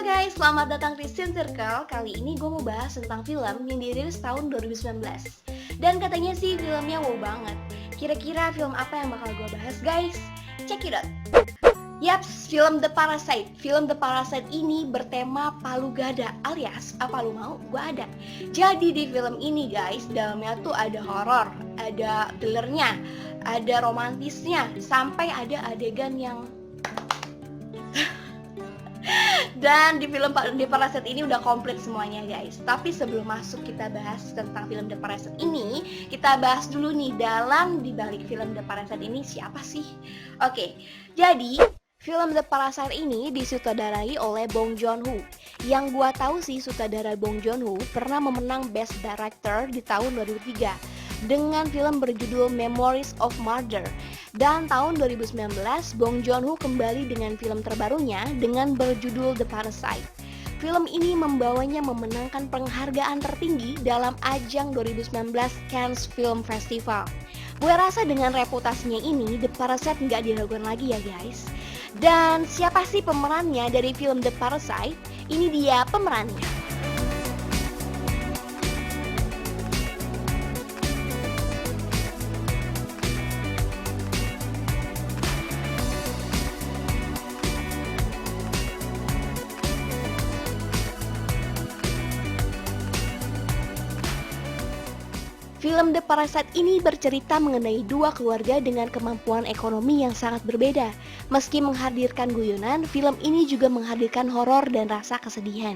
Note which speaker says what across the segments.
Speaker 1: guys, selamat datang di Scene Circle. Kali ini gue mau bahas tentang film yang dirilis tahun 2019. Dan katanya sih filmnya wow banget. Kira-kira film apa yang bakal gue bahas guys? Check it out. Yaps, film The Parasite. Film The Parasite ini bertema palu gada alias apa lu mau, gue ada. Jadi di film ini guys, dalamnya tuh ada horor, ada thrillernya, ada romantisnya, sampai ada adegan yang dan di film The Parasite ini udah komplit semuanya guys. Tapi sebelum masuk kita bahas tentang film The Parasite ini, kita bahas dulu nih dalang dibalik film The Parasite ini siapa sih? Oke, jadi film The Parasite ini disutradarai oleh Bong Joon-ho. Yang gua tahu sih sutradara Bong Joon-ho pernah memenang Best Director di tahun 2003 dengan film berjudul Memories of Murder. Dan tahun 2019, Bong Joon-ho kembali dengan film terbarunya dengan berjudul The Parasite. Film ini membawanya memenangkan penghargaan tertinggi dalam ajang 2019 Cannes Film Festival. Gue rasa dengan reputasinya ini, The Parasite nggak diragukan lagi ya guys. Dan siapa sih pemerannya dari film The Parasite? Ini dia pemerannya. Film The Parasite ini bercerita mengenai dua keluarga dengan kemampuan ekonomi yang sangat berbeda. Meski menghadirkan guyonan, film ini juga menghadirkan horor dan rasa kesedihan.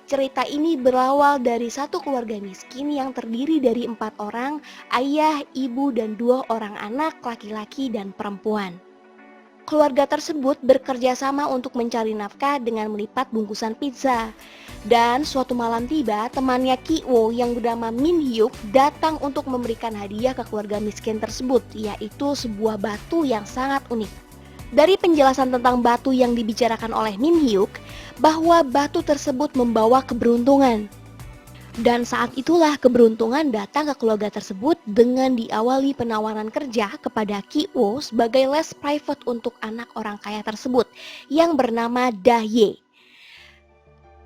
Speaker 1: Cerita ini berawal dari satu keluarga miskin yang terdiri dari 4 orang, ayah, ibu, dan 2 orang anak, laki-laki dan perempuan. Keluarga tersebut bekerja sama untuk mencari nafkah dengan melipat bungkusan pizza. Dan suatu malam tiba, temannya Ki-woo yang bernama Min Hyuk datang untuk memberikan hadiah ke keluarga miskin tersebut, yaitu sebuah batu yang sangat unik. Dari penjelasan tentang batu yang dibicarakan oleh Min Hyuk, bahwa batu tersebut membawa keberuntungan. Dan saat itulah keberuntungan datang ke keluarga tersebut dengan diawali penawaran kerja kepada Ki-woo sebagai les private untuk anak orang kaya tersebut yang bernama Da-ye.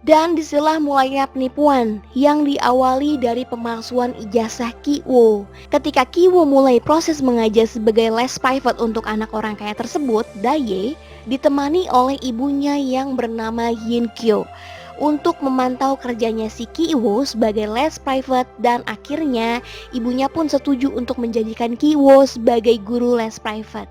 Speaker 1: Dan disitulah mulainya penipuan yang diawali dari pemalsuan ijazah Ki-woo. Ketika Ki-woo mulai proses mengajar sebagai les private untuk anak orang kaya tersebut, Da-ye ditemani oleh ibunya yang bernama Yin-kyo untuk memantau kerjanya si Ki-woo sebagai les private, dan akhirnya ibunya pun setuju untuk menjadikan Ki-woo sebagai guru les private.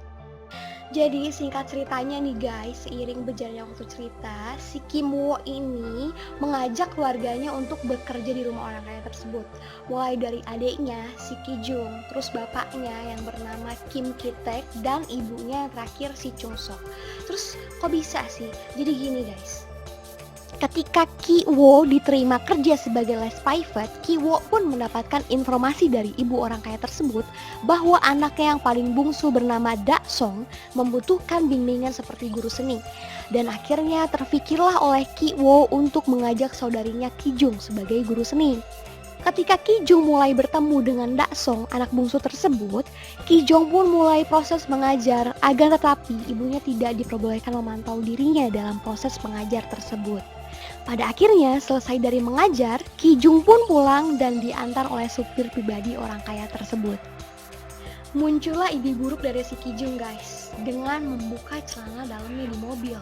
Speaker 1: Jadi singkat ceritanya nih guys, seiring berjalannya waktu cerita, si Kim-woo ini mengajak keluarganya untuk bekerja di rumah orang kaya tersebut. Mulai dari adiknya, si Ki-jung, terus bapaknya yang bernama Kim Ki-taek, dan ibunya yang terakhir si Chung-sok. Terus kok bisa sih? Jadi gini guys, ketika Ki-woo diterima kerja sebagai les private, Ki-woo pun mendapatkan informasi dari ibu orang kaya tersebut bahwa anaknya yang paling bungsu bernama Da-song membutuhkan bimbingan seperti guru seni. Dan akhirnya terfikirlah oleh Ki-woo untuk mengajak saudarinya Ki-jung sebagai guru seni. Ketika Ki-jung mulai bertemu dengan Da-song, anak bungsu tersebut, Ki-jung pun mulai proses mengajar, agar tetapi ibunya tidak diperbolehkan memantau dirinya dalam proses mengajar tersebut. Pada akhirnya selesai dari mengajar, Ki-jung pun pulang dan diantar oleh supir pribadi orang kaya tersebut. Muncullah ide buruk dari si Ki-jung guys, dengan membuka celana dalamnya di mobil.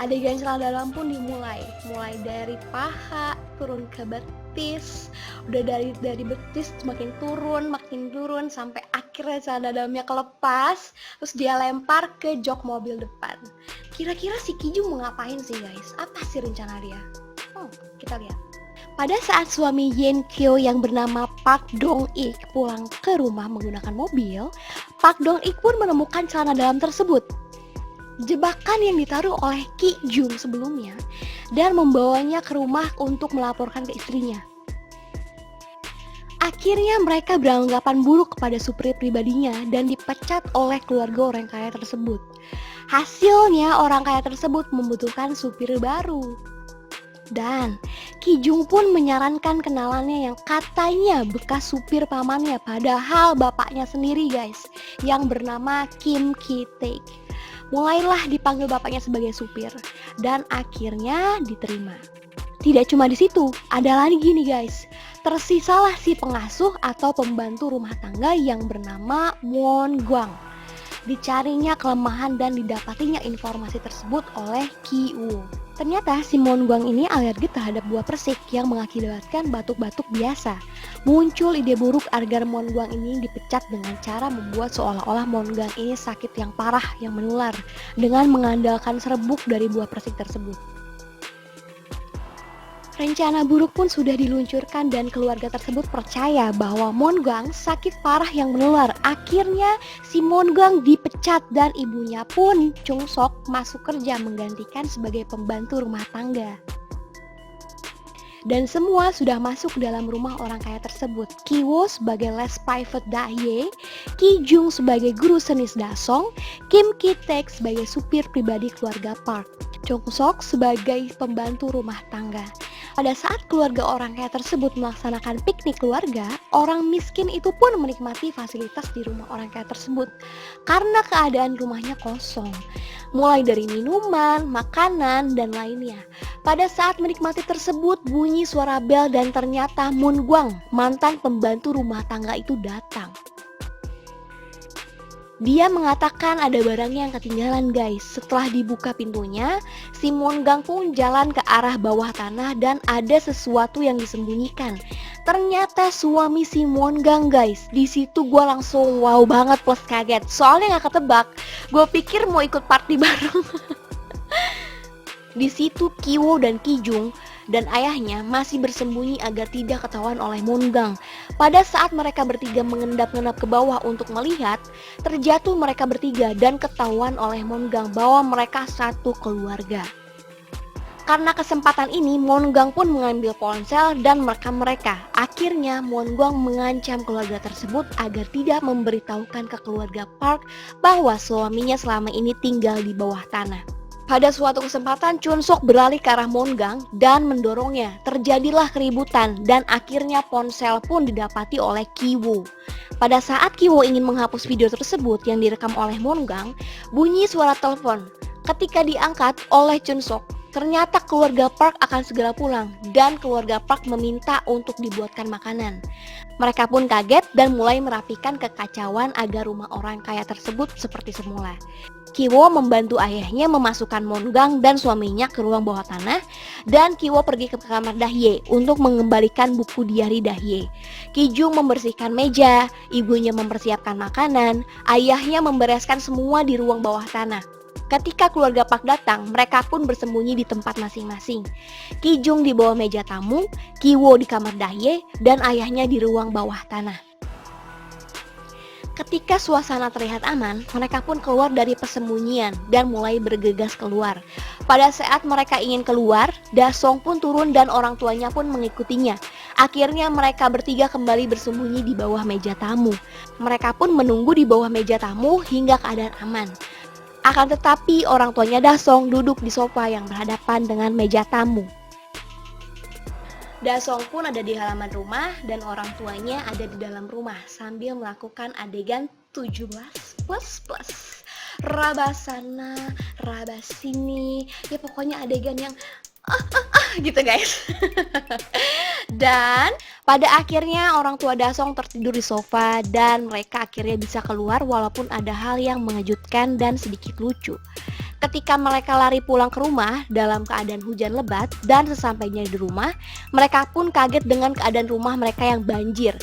Speaker 1: Adegan celana dalam pun dimulai, mulai dari paha turun ke betis, udah dari betis makin turun sampai akhirnya celana dalamnya kelepas, terus dia lempar ke jok mobil depan. Kira-kira si Ki-jung mau ngapain sih guys? Apa sih rencana dia? Kita lihat. Pada saat suami Yin-kyo yang bernama Park Dong-ik pulang ke rumah menggunakan mobil, Park Dong-ik pun menemukan celana dalam tersebut. Jebakan yang ditaruh oleh Ki-jung sebelumnya, dan membawanya ke rumah untuk melaporkan ke istrinya. Akhirnya mereka beranggapan buruk kepada supir pribadinya dan dipecat oleh keluarga orang kaya tersebut. Hasilnya orang kaya tersebut membutuhkan supir baru. Dan Ki-jung pun menyarankan kenalannya yang katanya bekas supir pamannya, padahal bapaknya sendiri guys, yang bernama Kim Ki-taek. Mulailah dipanggil bapaknya sebagai supir, dan akhirnya diterima. Tidak cuma di situ, ada lagi nih guys. Tersisalah si pengasuh atau pembantu rumah tangga yang bernama Won Gwang. Dicarinya kelemahan dan didapatinya informasi tersebut oleh Ki Woo. Ternyata si Won Gwang ini alergi terhadap buah persik yang mengakibatkan batuk-batuk biasa. Muncul ide buruk agar Won Gwang ini dipecat dengan cara membuat seolah-olah Won Gwang ini sakit yang parah yang menular dengan mengandalkan serbuk dari buah persik tersebut. Rencana buruk pun sudah diluncurkan dan keluarga tersebut percaya bahwa Won Gwang sakit parah yang menular. Akhirnya si Won Gwang dipecat dan ibunya pun Chung Sok masuk kerja menggantikan sebagai pembantu rumah tangga. Dan semua sudah masuk dalam rumah orang kaya tersebut. Ki Woo sebagai les private Dahye, Ki Jung sebagai guru seni Dasong, Kim Ki Taek sebagai supir pribadi keluarga Park, Chung Sok sebagai pembantu rumah tangga. Pada saat keluarga orang kaya tersebut melaksanakan piknik keluarga, orang miskin itu pun menikmati fasilitas di rumah orang kaya tersebut karena keadaan rumahnya kosong, mulai dari minuman, makanan, dan lainnya. Pada saat menikmati tersebut, bunyi suara bel dan ternyata Won Gwang, mantan pembantu rumah tangga itu datang. Dia mengatakan ada barangnya yang ketinggalan guys. Setelah dibuka pintunya, si Won Gwang pun jalan ke arah bawah tanah dan ada sesuatu yang disembunyikan. Ternyata suami si Won Gwang guys. Di situ gue langsung wow banget plus kaget. Soalnya nggak ketebak. Gue pikir mau ikut party bareng. Di situ Ki Woo dan Ki Jung dan ayahnya masih bersembunyi agar tidak ketahuan oleh Won Gwang. Pada saat mereka bertiga mengendap-endap ke bawah untuk melihat, terjatuh mereka bertiga dan ketahuan oleh Won Gwang bahwa mereka satu keluarga. Karena kesempatan ini, Won Gwang pun mengambil ponsel dan merekam mereka. Akhirnya, Won Gwang mengancam keluarga tersebut agar tidak memberitahukan ke keluarga Park bahwa suaminya selama ini tinggal di bawah tanah. Pada suatu kesempatan, Chung Sok beralih ke arah Won Gwang dan mendorongnya. Terjadilah keributan dan akhirnya ponsel pun didapati oleh Ki Woo. Pada saat Ki Woo ingin menghapus video tersebut yang direkam oleh Won Gwang, bunyi suara telepon. Ketika diangkat oleh Chung Sok, ternyata keluarga Park akan segera pulang dan keluarga Park meminta untuk dibuatkan makanan. Mereka pun kaget dan mulai merapikan kekacauan agar rumah orang kaya tersebut seperti semula. Ki Woo membantu ayahnya memasukkan Won Gwang dan suaminya ke ruang bawah tanah dan Ki Woo pergi ke kamar Dahye untuk mengembalikan buku diari Dahye. Ki Jung membersihkan meja, ibunya mempersiapkan makanan, ayahnya membereskan semua di ruang bawah tanah. Ketika keluarga Park datang, mereka pun bersembunyi di tempat masing-masing. Ki Jung di bawah meja tamu, Ki Woo di kamar Dahye, dan ayahnya di ruang bawah tanah. Ketika suasana terlihat aman, mereka pun keluar dari persembunyian dan mulai bergegas keluar. Pada saat mereka ingin keluar, Dasong pun turun dan orang tuanya pun mengikutinya. Akhirnya mereka bertiga kembali bersembunyi di bawah meja tamu. Mereka pun menunggu di bawah meja tamu hingga keadaan aman. Akan tetapi orang tuanya Dasong duduk di sofa yang berhadapan dengan meja tamu. Dasong pun ada di halaman rumah dan orang tuanya ada di dalam rumah sambil melakukan adegan 17++. Raba sana, raba sini, ya pokoknya adegan yang gitu guys. Dan pada akhirnya orang tua Dasong tertidur di sofa dan mereka akhirnya bisa keluar walaupun ada hal yang mengejutkan dan sedikit lucu. Ketika mereka lari pulang ke rumah dalam keadaan hujan lebat dan sesampainya di rumah, mereka pun kaget dengan keadaan rumah mereka yang banjir.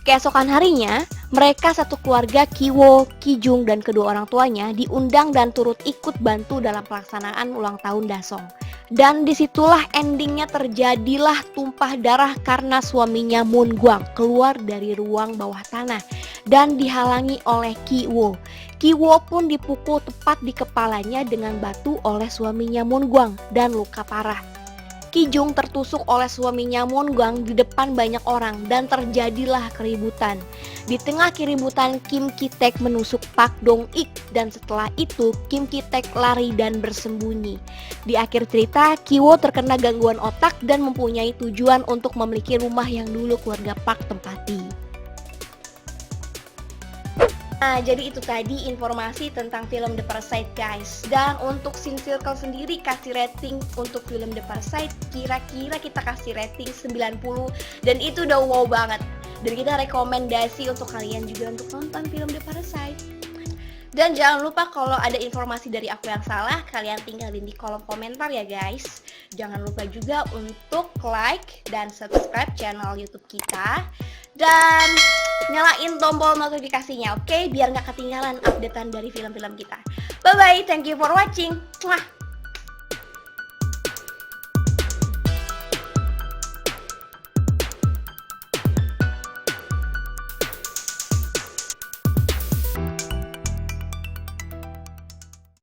Speaker 1: Keesokan harinya, mereka satu keluarga Ki Woo, Ki Jung, dan kedua orang tuanya diundang dan turut ikut bantu dalam pelaksanaan ulang tahun Dasong. Dan disitulah endingnya terjadilah tumpah darah karena suaminya Won Gwang keluar dari ruang bawah tanah dan dihalangi oleh Ki Woo. Ki Woo pun dipukul tepat di kepalanya dengan batu oleh suaminya Won Gwang dan luka parah. Ki Jung tertusuk oleh suaminya Won Gwang di depan banyak orang dan terjadilah keributan. Di tengah keributan, Kim Ki Taek menusuk Park Dong Ik dan setelah itu Kim Ki Taek lari dan bersembunyi. Di akhir cerita, Ki Woo terkena gangguan otak dan mempunyai tujuan untuk memiliki rumah yang dulu keluarga Park tempati. Nah, jadi itu tadi informasi tentang film The Parasite guys. Dan untuk Scene Circle sendiri kasih rating untuk film The Parasite kira-kira kita kasih rating 90 dan itu udah wow banget. Dan kita rekomendasi untuk kalian juga untuk nonton film The Parasite. Dan jangan lupa kalau ada informasi dari aku yang salah, kalian tinggalin di kolom komentar ya guys. Jangan lupa juga untuk like dan subscribe channel YouTube kita. Dan nyalain tombol notifikasinya, oke? Biar nggak ketinggalan updatean dari film-film kita. Bye-bye, thank you for watching. Mwah.